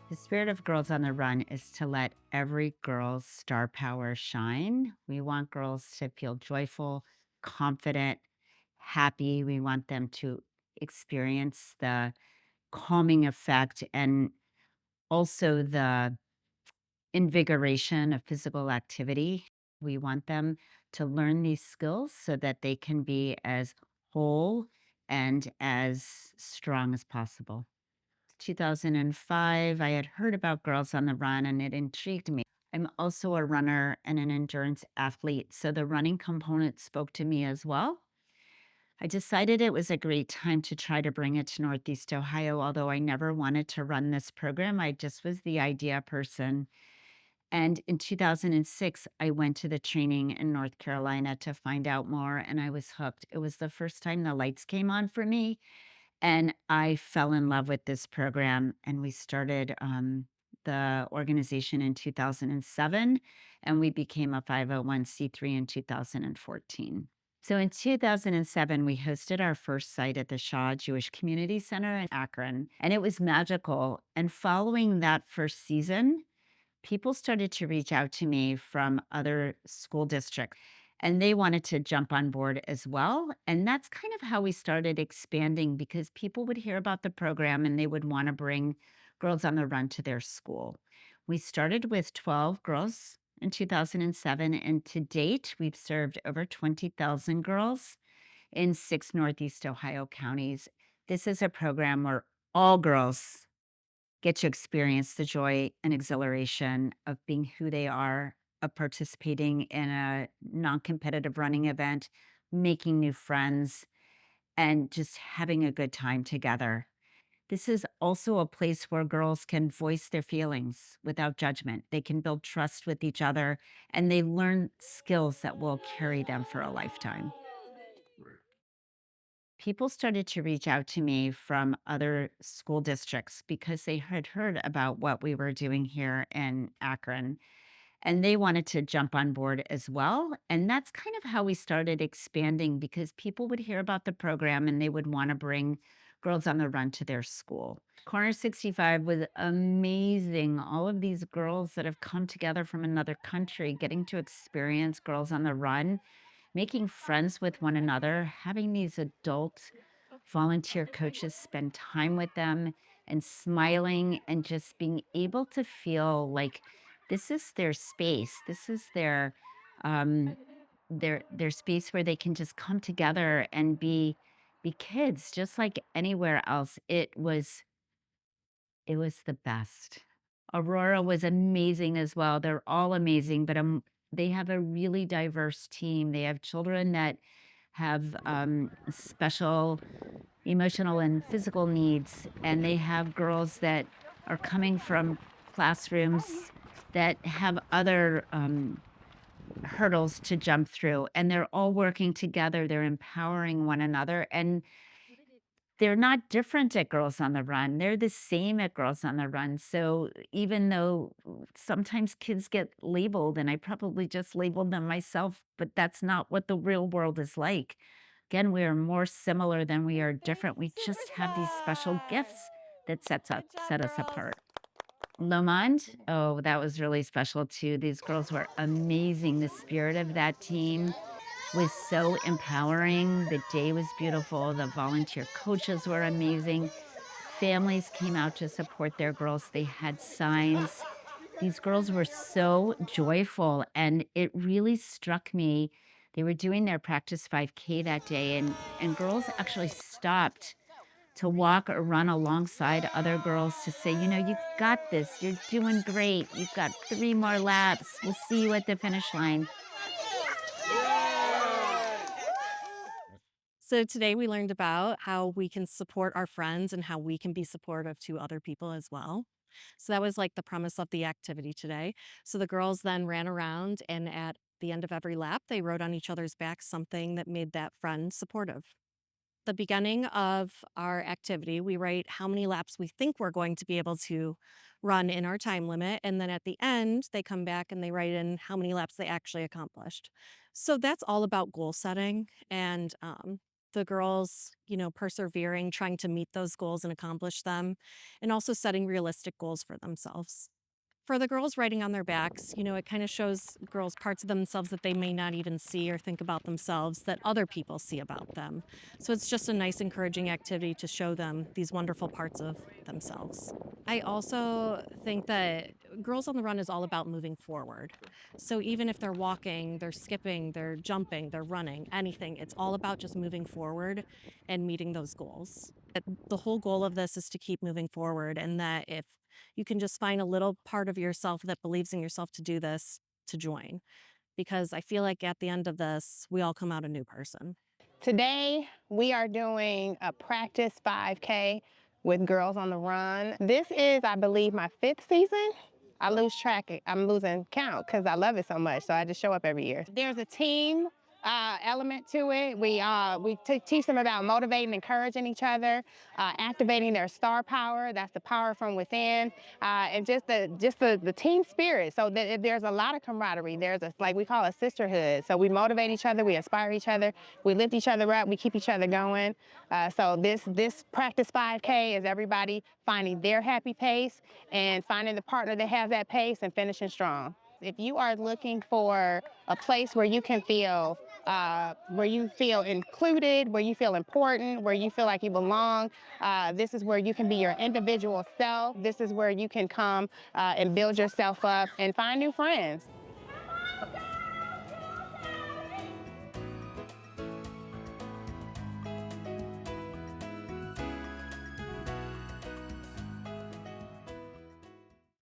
The spirit of Girls on the Run is to let every girl's star power shine. We want girls to feel joyful, confident, happy. We want them to experience the calming effect and also the invigoration of physical activity. We want them to learn these skills so that they can be as whole and as strong as possible. 2005, I had heard about Girls on the Run and it intrigued me. I'm also a runner and an endurance athlete, so the running component spoke to me as well. I decided it was a great time to try to bring it to Northeast Ohio, although I never wanted to run this program. I just was the idea person. And in 2006, I went to the training in North Carolina to find out more, and I was hooked. It was the first time the lights came on for me and I fell in love with this program, and we started the organization in 2007, and we became a 501(c)(3) in 2014. So in 2007, we hosted our first site at the Shaw Jewish Community Center in Akron, and it was magical. And following that first season, people started to reach out to me from other school districts and they wanted to jump on board as well. And that's kind of how we started expanding because people would hear about the program and they would want to bring Girls on the Run to their school. We started with 12 girls in 2007, and to date, we've served over 20,000 girls in six Northeast Ohio counties. This is a program where all girls get to experience the joy and exhilaration of being who they are, of participating in a non competitive running event, making new friends, and just having a good time together. This is also a place where girls can voice their feelings without judgment. They can build trust with each other and they learn skills that will carry them for a lifetime. People started to reach out to me from other school districts because they had heard about what we were doing here in Akron and they wanted to jump on board as well. And that's kind of how we started expanding because people would hear about the program and they would want to bring Girls on the Run to their school. Corner 65 was amazing. All of these girls that have come together from another country getting to experience Girls on the Run, making friends with one another, having these adult volunteer coaches spend time with them and smiling and just being able to feel like this is their space. This is um their space where they can just come together and be kids just like anywhere else. It was the best. Aurora was amazing as well. They're all amazing, but they have a really diverse team. They have children that have special emotional and physical needs, and they have girls that are coming from classrooms that have other hurdles to jump through, and they're all working together. They're empowering one another, and they're not different at Girls on the Run. They're the same at Girls on the Run. So even though sometimes kids get labeled, and I probably just labeled them myself, but that's not what the real world is like. Again, we are more similar than we are different. We just have these special gifts that Good job, set us girls. apart. Lomond, oh, that was really special too. These girls were amazing. The spirit of that team was so empowering. The day was beautiful. The volunteer coaches were amazing. Families came out to support their girls. They had signs. These girls were so joyful, and it really struck me. They were doing their practice 5K that day, and girls actually stopped to walk or run alongside other girls to say, you got this. You're doing great. You've got 3 more laps. We'll see you at the finish line. So today we learned about how we can support our friends and how we can be supportive to other people as well. So that was like the premise of the activity today. So the girls then ran around and at the end of every lap, they wrote on each other's back something that made that friend supportive. The beginning of our activity, we write how many laps we think we're going to be able to run in our time limit. And then at the end, they come back and they write in how many laps they actually accomplished. So that's all about goal setting. And the girls, persevering, trying to meet those goals and accomplish them, and also setting realistic goals for themselves. For the girls writing on their backs, it kind of shows girls parts of themselves that they may not even see or think about themselves that other people see about them. So it's just a nice, encouraging activity to show them these wonderful parts of themselves. I also think that Girls on the Run is all about moving forward. So even if they're walking, they're skipping, they're jumping, they're running, anything, it's all about just moving forward and meeting those goals. The whole goal of this is to keep moving forward, and that if you can just find a little part of yourself that believes in yourself to do this, to join. Because I feel like at the end of this, we all come out a new person. Today, we are doing a practice 5K with Girls on the Run. This is, I believe, my 5th season. I lose track, I'm losing count because I love it so much, so I just show up every year. There's a team element to it. We teach them about motivating, encouraging each other, activating their star power. That's the power from within, and just the team spirit. So that there's a lot of camaraderie. There's like we call a sisterhood. So we motivate each other, we inspire each other, we lift each other up, we keep each other going. So this practice 5K is everybody finding their happy pace and finding the partner that has that pace and finishing strong. If you are looking for a place where you feel included, where you feel important, where you feel like you belong, this is where you can be your individual self. This is where you can come and build yourself up and find new friends.